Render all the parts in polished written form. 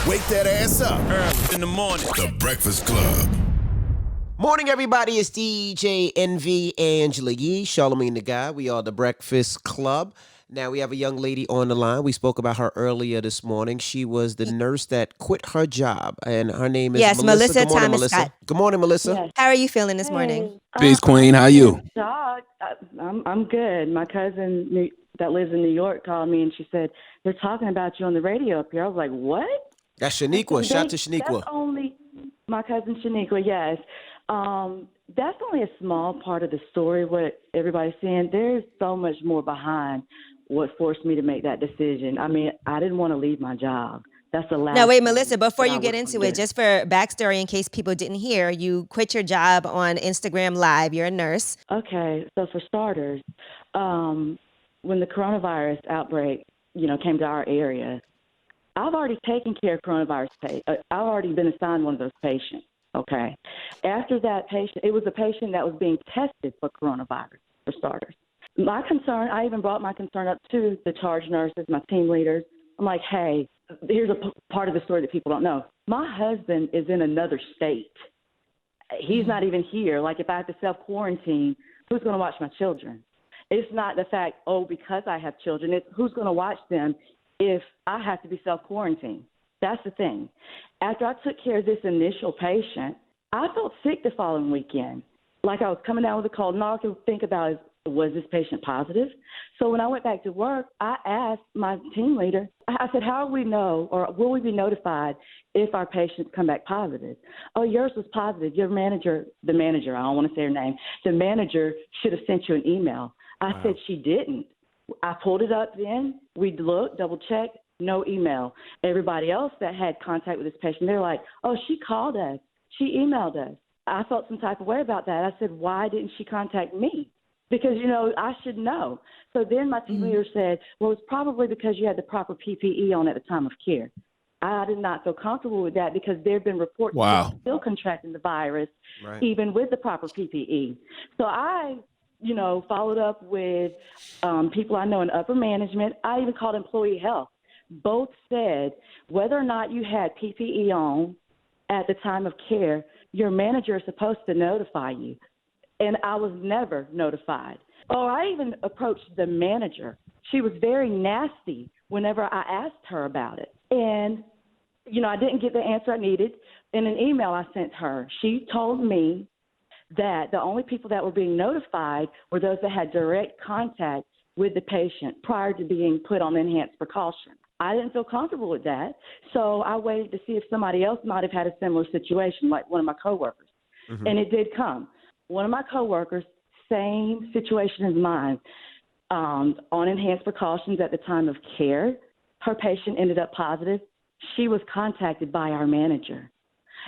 Wake that ass up. Early in the morning. The Breakfast Club. Morning, everybody. It's DJ NV Angela Yee, Charlamagne the Guy. We are the Breakfast Club. Now, we have a young lady on the line. We spoke about her earlier this morning. She was the nurse that quit her job, and her name is Yes, Melissa. Melissa Good morning, Thomas Melissa. Scott. Good morning, Melissa. Yes. How are you feeling this morning? Peace, Queen. How you? Shocked. I'm good. My cousin that lives in New York called me and she said, they're talking about you on the radio up here. I was like, what? That's Shaniqua. Shout out to Shaniqua. That's only my cousin Shaniqua, yes. That's only a small part of the story, what everybody's saying. There's so much more behind what forced me to make that decision. I mean, I didn't want to leave my job. That's the last. No, wait, thing Melissa, before that I you get would into do. it, just for backstory in case people didn't hear, you quit your job on Instagram Live. You're a nurse. Okay, so for starters, when the coronavirus outbreak, came to our area, I've already taken care of coronavirus I've already been assigned one of those patients, okay? After that patient, it was a patient that was being tested for coronavirus, for starters. My concern, I even brought my concern up to the charge nurses, my team leaders. I'm like, hey, here's a part of the story that people don't know. My husband is in another state. He's not even here. Like, if I have to self-quarantine, who's going to watch my children? It's not the fact, because I have children. It's who's going to watch them if I have to be self-quarantined. That's the thing. After I took care of this initial patient, I felt sick the following weekend. Like I was coming down with a cold, and all I could think about is, was this patient positive? So when I went back to work, I asked my team leader, I said, how will we know, or will we be notified if our patients come back positive? Oh, yours was positive. Your manager, I don't want to say her name, the manager should have sent you an email. I said she didn't. I pulled it up then. We looked, double-checked, no email. Everybody else that had contact with this patient, they're like, oh, she called us. She emailed us. I felt some type of way about that. I said, why didn't she contact me? Because, I should know. So then my team leader said, well, it's probably because you had the proper PPE on at the time of care. I did not feel comfortable with that because there have been reports of still contracting the virus, even with the proper PPE. So I followed up with people I know in upper management. I even called employee health. Both said whether or not you had PPE on at the time of care, your manager is supposed to notify you. And I was never notified. Oh, I even approached the manager. She was very nasty whenever I asked her about it. And, I didn't get the answer I needed. In an email I sent her, she told me that the only people that were being notified were those that had direct contact with the patient prior to being put on enhanced precaution. I didn't feel comfortable with that, so I waited to see if somebody else might have had a similar situation, like one of my coworkers. And it did come. One of my coworkers, same situation as mine, on enhanced precautions at the time of care. Her patient ended up positive. She was contacted by our manager.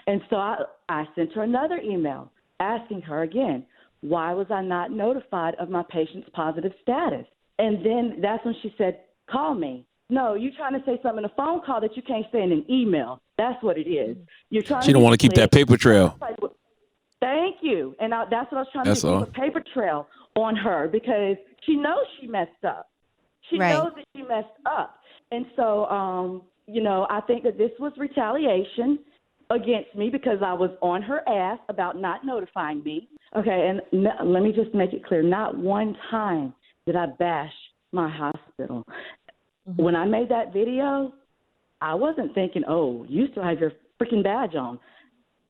And so I sent her another email asking her again, why was I not notified of my patient's positive status? And then that's when she said, call me. No, you're trying to say something in a phone call that you can't say in an email. That's what it is. You're trying. She don't want to keep that paper trail. Thank you. And that's what I was trying to do, keep a paper trail on her because she knows she messed up. She knows that she messed up. And so, I think that this was retaliation against me because I was on her ass about not notifying me. Okay, and let me just make it clear. Not one time did I bash my hospital. When I made that video, I wasn't thinking, oh, you still have your freaking badge on.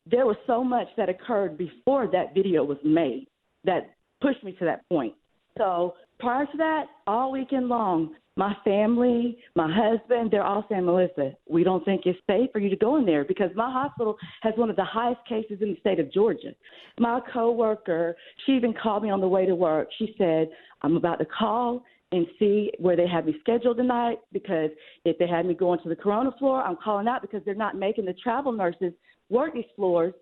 There was so much that occurred before that video was made that pushed me to that point. So prior to that, all weekend long, my family, my husband, they're all saying, Melissa, we don't think it's safe for you to go in there because my hospital has one of the highest cases in the state of Georgia. My coworker, she even called me on the way to work. She said, I'm about to call and see where they have me scheduled tonight because if they had me going to the corona floor, I'm calling out because they're not making the travel nurses work these floors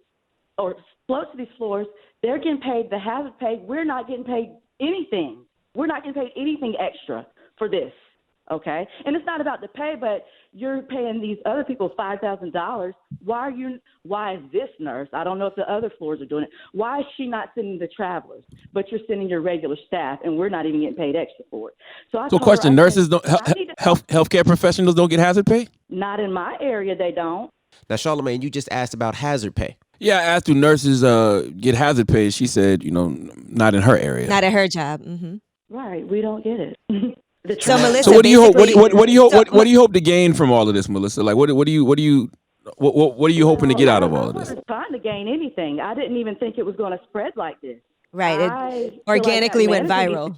or float to these floors. They're getting paid the hazard pay. We're not getting paid anything. We're not getting paid anything extra for this. Okay, and it's not about the pay, but you're paying these other people $5,000. Why is this nurse? I don't know if the other floors are doing it. Why is she not sending the travelers, but you're sending your regular staff, and we're not even getting paid extra for it? So, question: nurses don't healthcare professionals don't get hazard pay? Not in my area, they don't. Now, Charlamagne, you just asked about hazard pay. Yeah, I asked do nurses get hazard pay. She said, not in her area. Not at her job. Mm-hmm. Right, we don't get it. So, Melissa, so what do you hope? What do you hope to gain from all of this, Melissa? Like, what are you hoping to get out of all of this? I wasn't trying to gain anything. I didn't even think it was going to spread like this. Right, it organically went viral.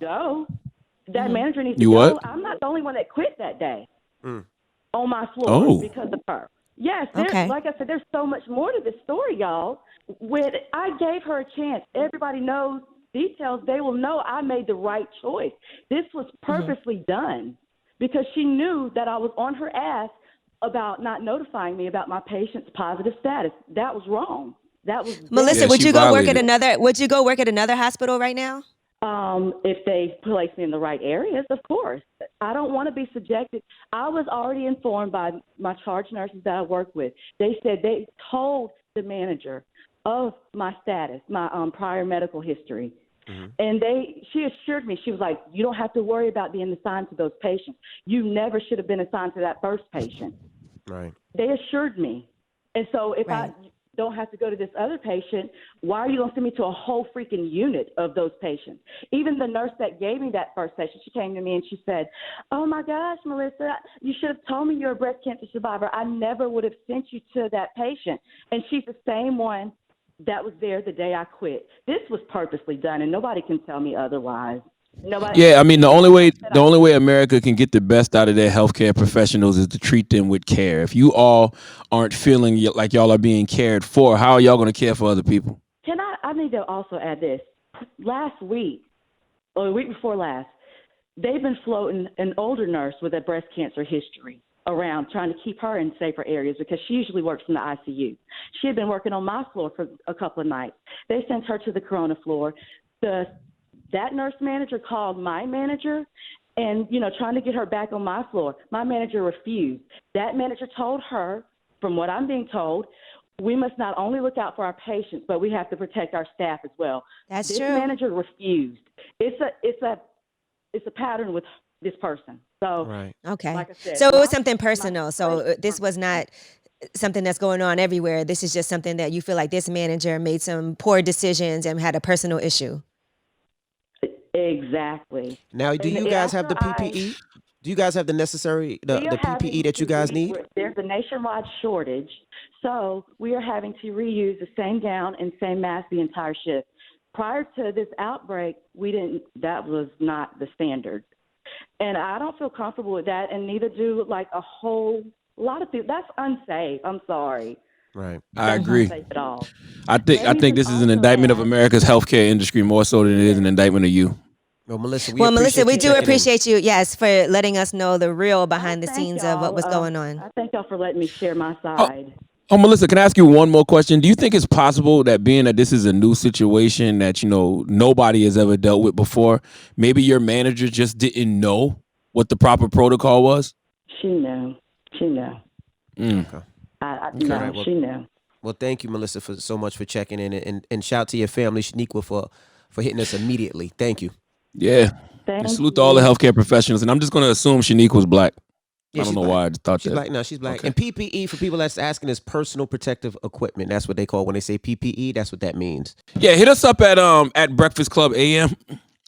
That manager needs to You go. what? I'm not the only one that quit that day on my floor because of her. Yes, like I said, there's so much more to this story, y'all. When I gave her a chance, everybody knows details. They will know I made the right choice. This was purposely done because she knew that I was on her ass about not notifying me about my patient's positive status. That was wrong. That was Melissa. Would you go work at another? Would you go work at another hospital right now? If they place me in the right areas, of course. I don't want to be subjected. I was already informed by my charge nurses that I work with. They said they told the manager of my status, my prior medical history. And she assured me, she was like, you don't have to worry about being assigned to those patients. You never should have been assigned to that first patient. Right. They assured me. And so if I don't have to go to this other patient, why are you going to send me to a whole freaking unit of those patients? Even the nurse that gave me that first patient, she came to me and she said, oh my gosh, Melissa, you should have told me you're a breast cancer survivor. I never would have sent you to that patient. And she's the same one that was there the day I quit. This was purposely done, and nobody can tell me otherwise. Yeah, I mean, the only way America can get the best out of their healthcare professionals is to treat them with care. If you all aren't feeling like y'all are being cared for, how are y'all going to care for other people? I need to also add this. Last week, or the week before last, they've been floating an older nurse with a breast cancer history around, trying to keep her in safer areas because she usually works in the ICU. She had been working on my floor for a couple of nights. They sent her to the corona floor. That nurse manager called my manager and, trying to get her back on my floor. My manager refused. That manager told her, from what I'm being told, we must not only look out for our patients, but we have to protect our staff as well. That's this true. This manager refused. It's a pattern with this person. So, okay. Like I said, so it was something personal. So this was not something that's going on everywhere. This is just something that you feel like this manager made some poor decisions and had a personal issue. Exactly. Now, do you guys have the PPE? Do you guys have the necessary the PPE that you guys need? There's a nationwide shortage, so we are having to reuse the same gown and same mask the entire shift. Prior to this outbreak, that was not the standard. And I don't feel comfortable with that, and neither do a whole lot of people. That's unsafe. I'm sorry. Right. I agree. Not safe at all. I think this is an indictment of America's healthcare industry more so than it is an indictment of you. Well, Melissa, we do appreciate you, yes, for letting us know the real behind the scenes of what was going on. I thank y'all for letting me share my side. Oh, Melissa, can I ask you one more question? Do you think it's possible that being that this is a new situation that, nobody has ever dealt with before, maybe your manager just didn't know what the proper protocol was? She knew. Okay. She knew. Well, thank you, Melissa, so much for checking in, and shout to your family, Shaniqua, for hitting us immediately. Thank you. Yeah. And salute to all the healthcare professionals. And I'm just going to assume Shaniqua was black. Yeah, I don't know why I just thought she's that. Black. No, she's black. Okay. And PPE, for people that's asking, is personal protective equipment. That's what they call when they say PPE. That's what that means. Yeah, hit us up at Breakfast Club AM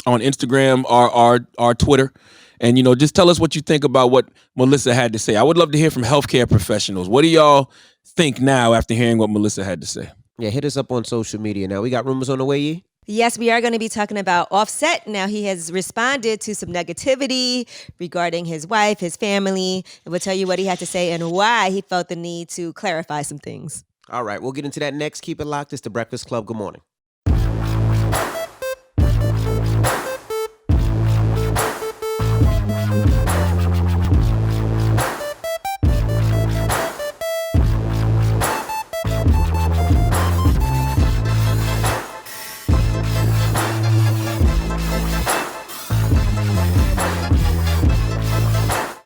on Instagram or our Twitter. And, just tell us what you think about what Melissa had to say. I would love to hear from healthcare professionals. What do y'all think now after hearing what Melissa had to say? Yeah, hit us up on social media. Now, we got rumors on the way, Yee? Yes, we are going to be talking about Offset. Now, he has responded to some negativity regarding his wife, his family, and we'll tell you what he had to say and why he felt the need to clarify some things. All right, we'll get into that next. Keep it locked. It's The Breakfast Club. Good morning.